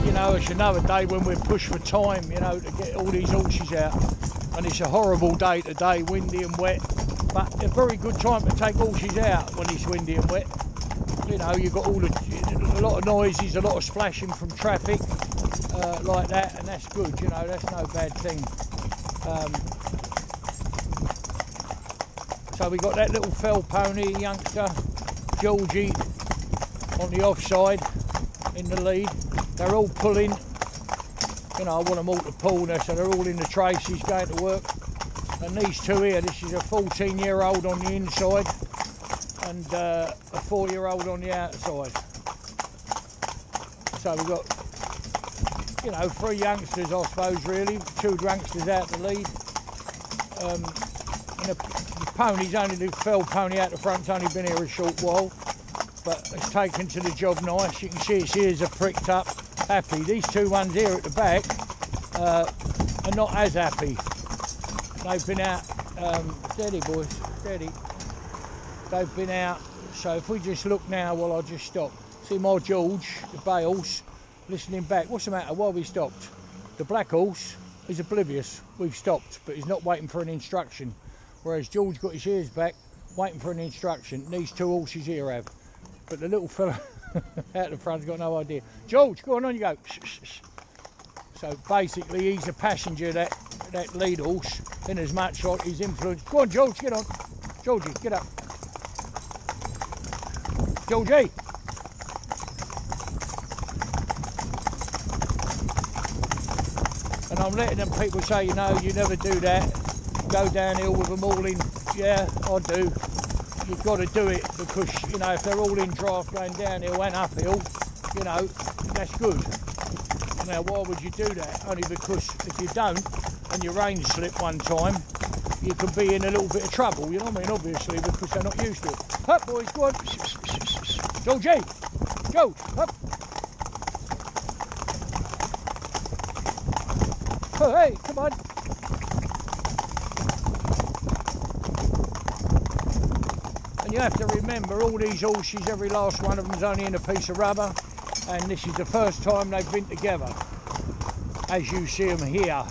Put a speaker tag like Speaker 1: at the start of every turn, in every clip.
Speaker 1: you know, it's another day when we're pushed for time, you know, to get all these horses out. And it's a horrible day today, windy and wet, but a very good time to take horses out when it's windy and wet. You know, you've got a lot of noises, a lot of splashing from traffic, like that, and that's good, you know, that's no bad thing. So we got that little fell pony youngster, Georgie, on the offside in the lead. They're all pulling. You know, I want them all to pull now, so they're all in the traces going to work. And these two here, this is a 14-year-old on the inside and a 4-year-old on the outside. So we've got, you know, 3 youngsters, I suppose, really. 2 youngsters out the lead. And the pony's only, the fell pony out the front's only been here a short while, but it's taken to the job nice. You can see its ears are pricked up, happy. These 2 ones here at the back are not as happy. They've been out, steady boys, steady. They've been out, so if we just look now, well, I'll just stop. See my George, the bay horse, listening back. What's the matter? Why have we stopped? The black horse is oblivious. We've stopped, but he's not waiting for an instruction. Whereas George got his ears back, waiting for an instruction. These 2 horses here have. But the little fella out the front's got no idea. George, go on you go. So basically he's a passenger, that lead horse, in as much like he's influenced. Go on George, get on. Georgie, get up. Georgie. And I'm letting them people say, you know, you never do that. Go downhill with them all in. Yeah, I do. You've got to do it because, you know, if they're all in draft going downhill and uphill, you know, that's good. Now, why would you do that? Only because if you don't and your reins slip one time, you can be in a little bit of trouble, you know what I mean? Obviously, because they're not used to it. Up, boys, go on. Georgie, go, up. Oh, hey, come on. And you have to remember, all these horses, every last one of them's only in a piece of rubber, and this is the first time they've been together, as you see them here.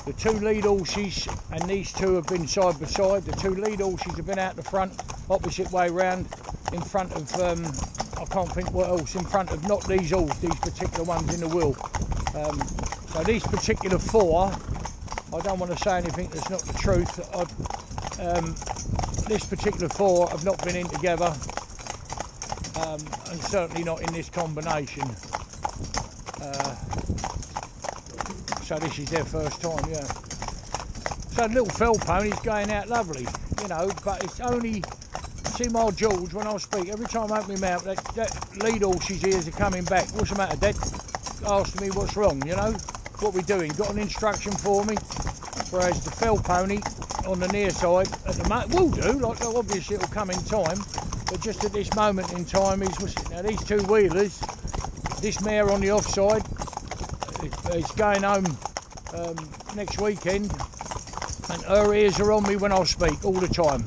Speaker 1: The 2 lead horses and these 2 have been side by side. The 2 lead horses have been out the front, opposite way round, in front of, I can't think what else, in front of, not these all, these particular ones in the wheel. So these particular 4, I don't want to say anything that's not the truth. This particular 4 have not been in together, and certainly not in this combination. So this is their first time, yeah. So the little fell pony's going out lovely, you know, but it's only, see my George, when I speak, every time I open my mouth, that lead horse's ears are coming back. What's the matter, Dad? Asking me what's wrong, you know? What we doing? Got an instruction for me? Whereas the fell pony on the near side at the moment will do, like obviously it'll come in time, but just at this moment in time now these 2 wheelers, this mare on the offside, it's going home next weekend, and her ears are on me when I speak all the time,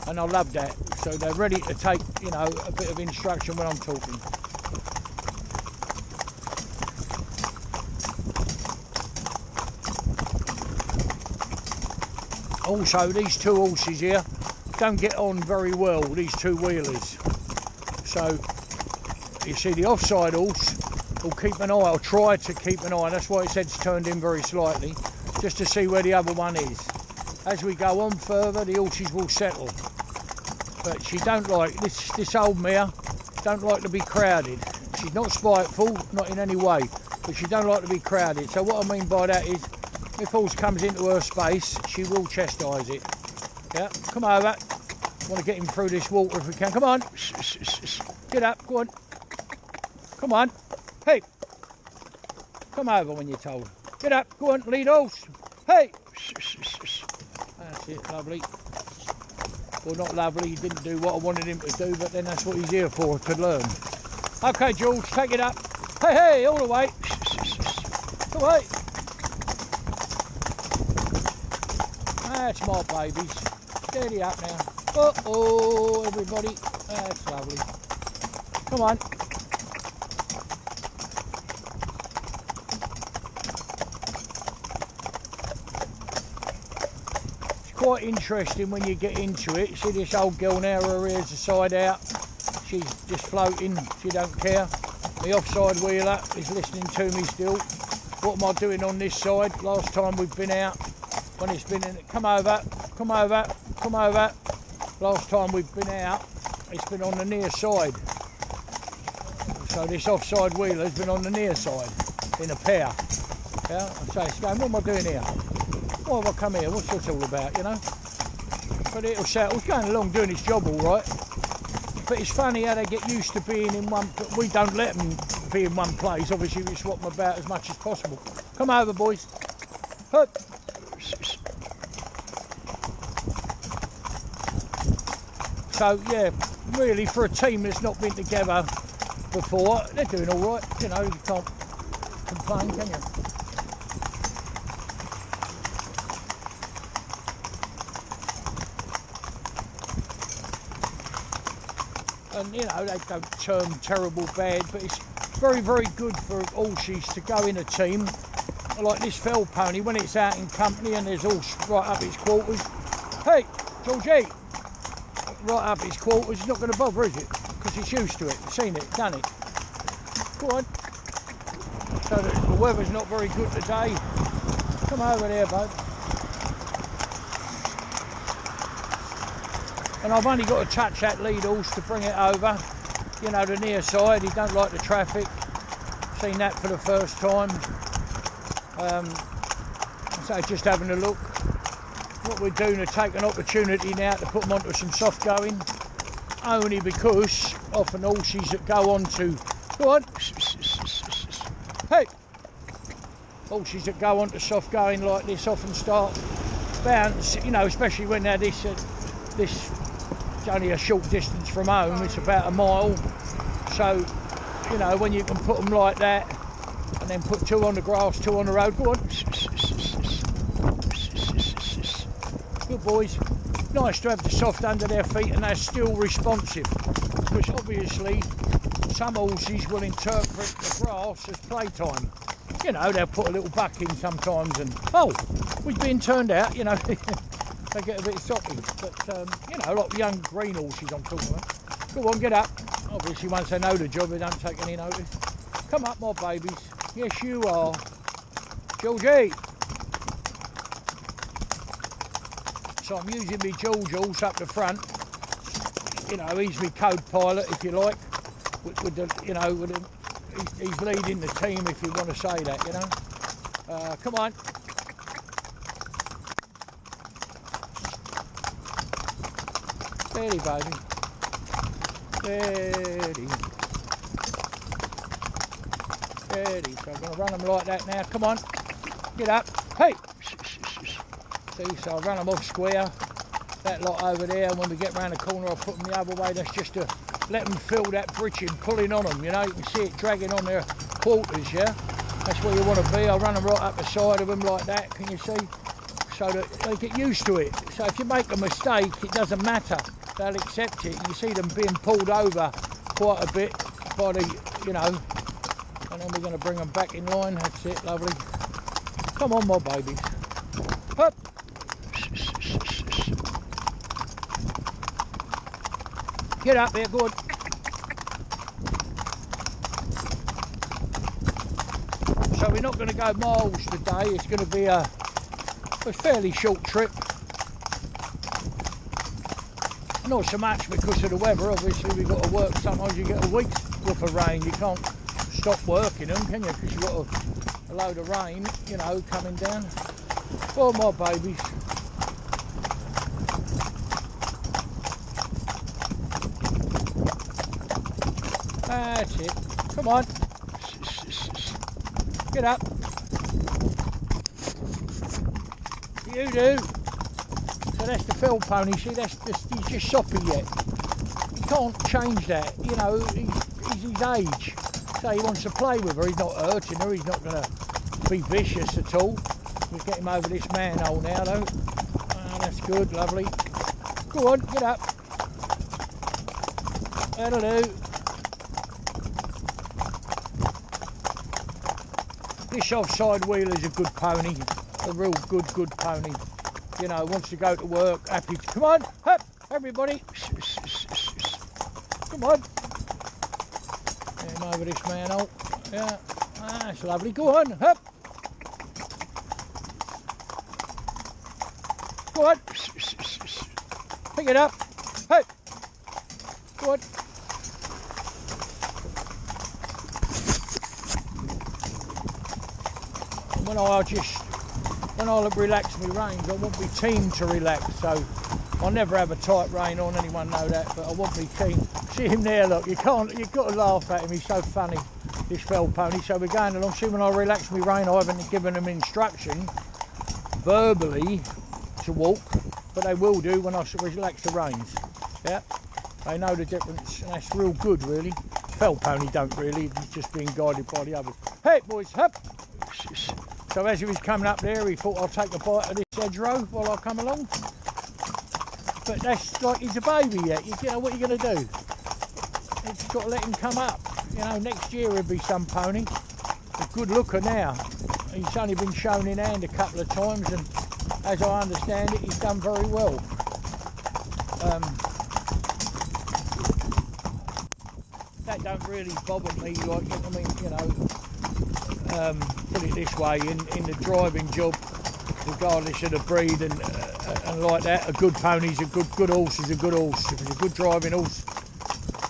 Speaker 1: and I love that. So they're ready to take, you know, a bit of instruction when I'm talking. Also, these 2 horses here don't get on very well, these 2 wheelers. So, you see the offside horse will keep an eye, or try to keep an eye, that's why its head's turned in very slightly, just to see where the other one is. As we go on further, the horses will settle. But she don't like, this old mare, don't like to be crowded. She's not spiteful, not in any way, but she don't like to be crowded. So what I mean by that is, if horse comes into her space, she will chastise it. Yeah, come over. Want to get him through this water if we can. Come on. Get up, go on. Come on. Hey. Come over when you're told. Get up, go on, lead horse. Hey. That's it, lovely. Well, not lovely, he didn't do what I wanted him to do, but then that's what he's here for, to learn. Okay, George, take it up. Hey, hey, all the way. All right. That's my babies. Steady up now. Uh-oh, everybody. That's lovely. Come on. quite interesting when you get into it. See this old girl now, her ears are side out. She's just floating, she don't care. The offside wheeler is listening to me still. What am I doing on this side? Last time we've been out, when it's been in, come over, come over, come over. Last time we've been out, it's been on the near side. So this offside wheeler's been on the near side, in a pair. Yeah, so it's going, what am I doing here? Why have I come here? What's this all about, you know? But it'll settle. It's going along doing its job all right. But it's funny how they get used to being in one. We don't let them be in one place. Obviously, we swap them about as much as possible. Come over, boys. Hup. So yeah, really, for a team that's not been together before, they're doing all right. You know, you can't complain, can you? And you know, they don't turn terrible bad, but it's very, very good for horses to go in a team like this fell pony when it's out in company and there's horse right up its quarters. Hey, Georgie, right up its quarters, it's not going to bother, is it? Because it's used to it, seen it, done it. Go on. So the weather's not very good today. Come over there, bud. And I've only got to touch that lead horse to bring it over. You know, the near side, he don't like the traffic. Seen that for the first time. So just having a look. What we're doing is take an opportunity now to put them onto some soft going. Only because often horses that go on to, go on, hey, horses that go on to soft going like this often start bounce, you know, especially when they're this it's only a short distance from home, it's about a mile. So, you know, when you can put them like that and then put two on the grass, two on the road, go on. Good boys. Nice to have the soft under their feet and they're still responsive. Because obviously some horses will interpret the grass as playtime. You know, they'll put a little buck in sometimes and, oh, we've been turned out, you know. They get a bit soppy, but you know, like young green horses I'm talking about. Go on, get up. Obviously, once they know the job, they don't take any notice. Come up, my babies. Yes, you are. Georgie. So I'm using my George horse up the front. You know, he's my co-pilot, if you like. With the, you know, he's leading the team, if you want to say that, you know. Come on. Steady, baby. Steady. Steady. So I'm going to run them like that now. Come on. Get up. Hey! See, so I'll run them off square. That lot over there. And when we get round the corner, I'll put them the other way. That's just to let them feel that britching pulling on them. You know, you can see it dragging on their quarters, yeah? That's where you want to be. I'll run them right up the side of them like that. Can you see? So that they get used to it. So if you make a mistake, it doesn't matter. They'll accept it. You see them being pulled over quite a bit by the, you know, and then we're going to bring them back in line. That's it, lovely. Come on, my babies. Up. Get up there, good. So we're not going to go miles today. It's going to be a fairly short trip. Not so much because of the weather, obviously we've got to work, sometimes you get a week's worth of rain, you can't stop working them, can you, because you've got a load of rain, you know, coming down. Oh, my babies. That's it, come on, get up. You do. So that's the fell pony, see, he's just soppy yet. You can't change that, you know, he's his age. So he wants to play with her, he's not hurting her, he's not going to be vicious at all. We'll get him over this manhole now though. Oh, that's good, lovely. Go on, get up. That'll do. This offside wheeler's a good pony, a real good pony. you know, wants to go to work, happy to, come on, hop, everybody, come on, get him over this man, oh, yeah, that's lovely, go on, hop, go on, pick it up, hey, go on. When I relax my reins, I want my team to relax, so I'll never have a tight rein on, anyone know that, but I want my team. See him there, look, you've got to laugh at him, he's so funny, this fell pony. So we're going along, see when I relax my rein, I haven't given them instruction verbally to walk, but they will do when I relax the reins, yeah, they know the difference, and that's real good really. Fell pony don't really, he's just being guided by the others. Hey boys, hop! So as he was coming up there, he thought I'll take a bite of this hedgerow while I come along. But that's like he's a baby yet. You know what you're going to do? You've got to let him come up. You know, next year he'll be some pony. A good looker now. He's only been shown in hand a couple of times, and as I understand it, he's done very well. That don't really bother me, like, I mean, you know. Put it this way, in the driving job, regardless of the breed and like that, a good pony's a good horse is a good horse. If it's a good driving horse,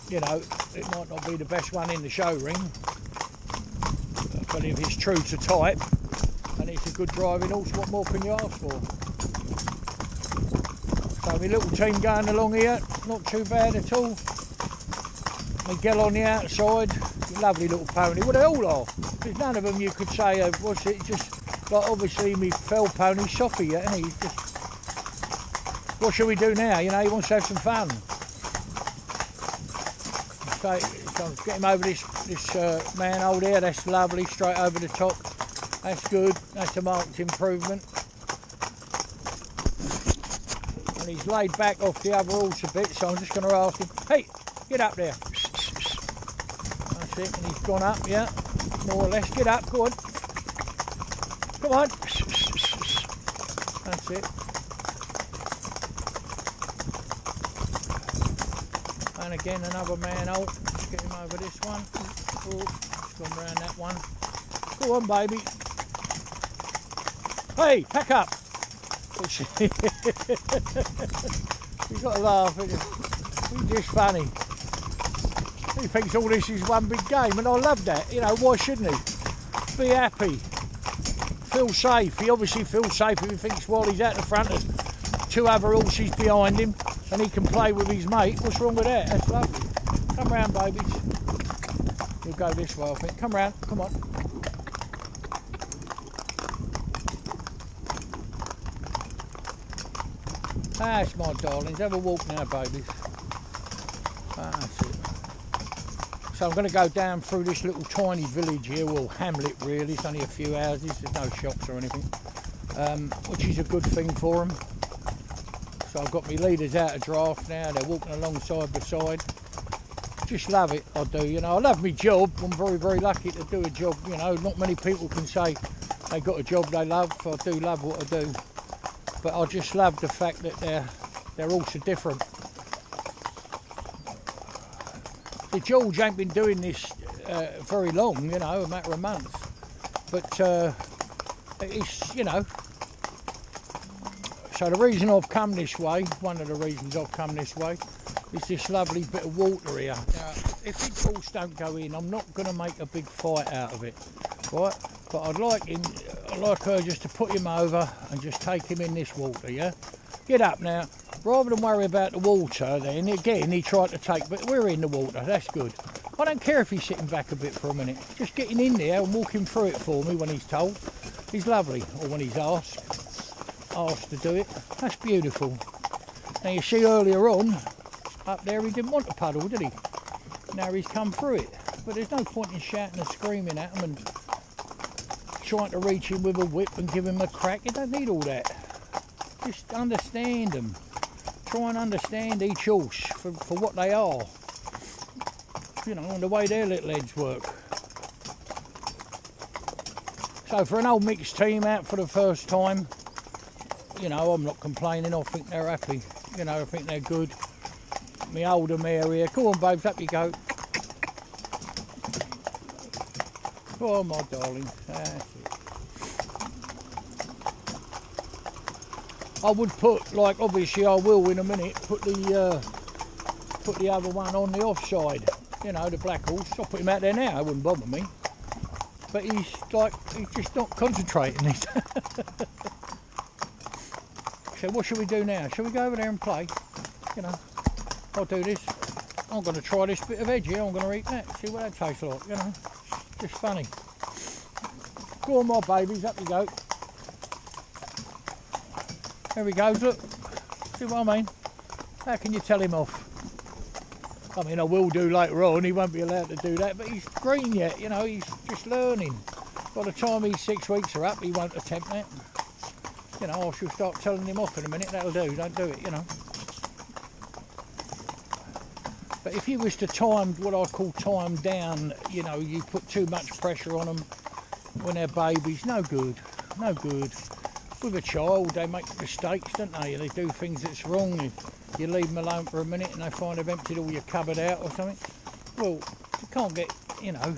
Speaker 1: you know, it might not be the best one in the show ring, but if it's true to type and it's a good driving horse, what more can you ask for? So my little team going along here, not too bad at all. Miguel on the outside, lovely little pony. Well, they all are. There's none of them you could say, what's it, just like obviously me fell pony Sophie, yeah, and he's just, what shall we do now? You know, he wants to have some fun. So get him over this manhole there, that's lovely, straight over the top. That's good, that's a marked improvement. And he's laid back off the other horse a bit, so I'm just going to ask him, hey, get up there. That's it, and he's gone up, yeah, more or less. Get up, go on. Come on. That's it. And again, another manhole. Let's get him over this one. Oh, it's gone round that one. Go on, baby. Hey, pack up. You've got to laugh, haven't you? He's just funny. He thinks all this is one big game, and I love that. You know, why shouldn't he? Be happy. Feel safe. He obviously feels safe if he thinks while he's out the front there's two other horses behind him and he can play with his mate. What's wrong with that? That's lovely. Come round, babies. We'll go this way, I think. Come round. Come on. That's my darlings. Have a walk now, babies. That's it. So I'm going to go down through this little tiny village here, well, hamlet really, it's only a few houses, there's no shops or anything, which is a good thing for them. So I've got my leaders out of draft now, they're walking along side by side. Just love it, I do, you know, I love my job, I'm very, very lucky to do a job, you know, not many people can say they got a job they love, I do love what I do. But I just love the fact that they're all so different. George ain't been doing this very long, you know, a matter of months, but it's, you know, so the reason I've come this way, one of the reasons I've come this way, is this lovely bit of water here. Now, if big horse don't go in, I'm not going to make a big fight out of it, right, but I'd like her just to put him over and just take him in this water, yeah? Get up now. Rather than worry about the water, then again he tried to take, but we're in the water, that's good. I don't care if he's sitting back a bit for a minute, just getting in there and walking through it for me when he's told. He's lovely, or when he's asked to do it. That's beautiful. Now you see earlier on, up there he didn't want a puddle, did he? Now he's come through it, but there's no point in shouting and screaming at him and trying to reach him with a whip and give him a crack. You don't need all that. Just understand them. Try and understand each horse for what they are, you know, and the way their little heads work. So for an old mixed team out for the first time, you know, I'm not complaining. I think they're happy. You know, I think they're good. Me older mare here. Go on, babes, up you go. Go on, my darling. That's it. I would put, like, obviously I will in a minute, put the other one on the offside. You know, the black horse. I'll put him out there now. It wouldn't bother me. But he's just not concentrating. So what should we do now? Shall we go over there and play? You know, I'll do this. I'm going to try this bit of edge here. I'm going to eat that. See what that tastes like. You know, just funny. Go on, my babies. Up you go. There he goes. Look. See what I mean? How can you tell him off? I mean, I will do later on. He won't be allowed to do that. But he's green yet. You know, he's just learning. By the time he's 6 weeks are up, he won't attempt that. You know, I shall start telling him off in a minute. That'll do. Don't do it, you know. But if you was to time, what I call time down, you know, you put too much pressure on them when they're babies. No good. No good. With a child, they make mistakes, don't they? They do things that's wrong. You leave them alone for a minute and they find they've emptied all your cupboard out or something. Well, you can't get, you know,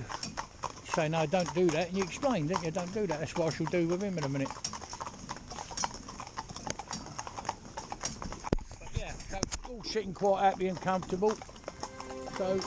Speaker 1: say, no, don't do that. And you explain, don't you? Don't do that. That's what I shall do with him in a minute. But yeah, all sitting quite happy and comfortable. So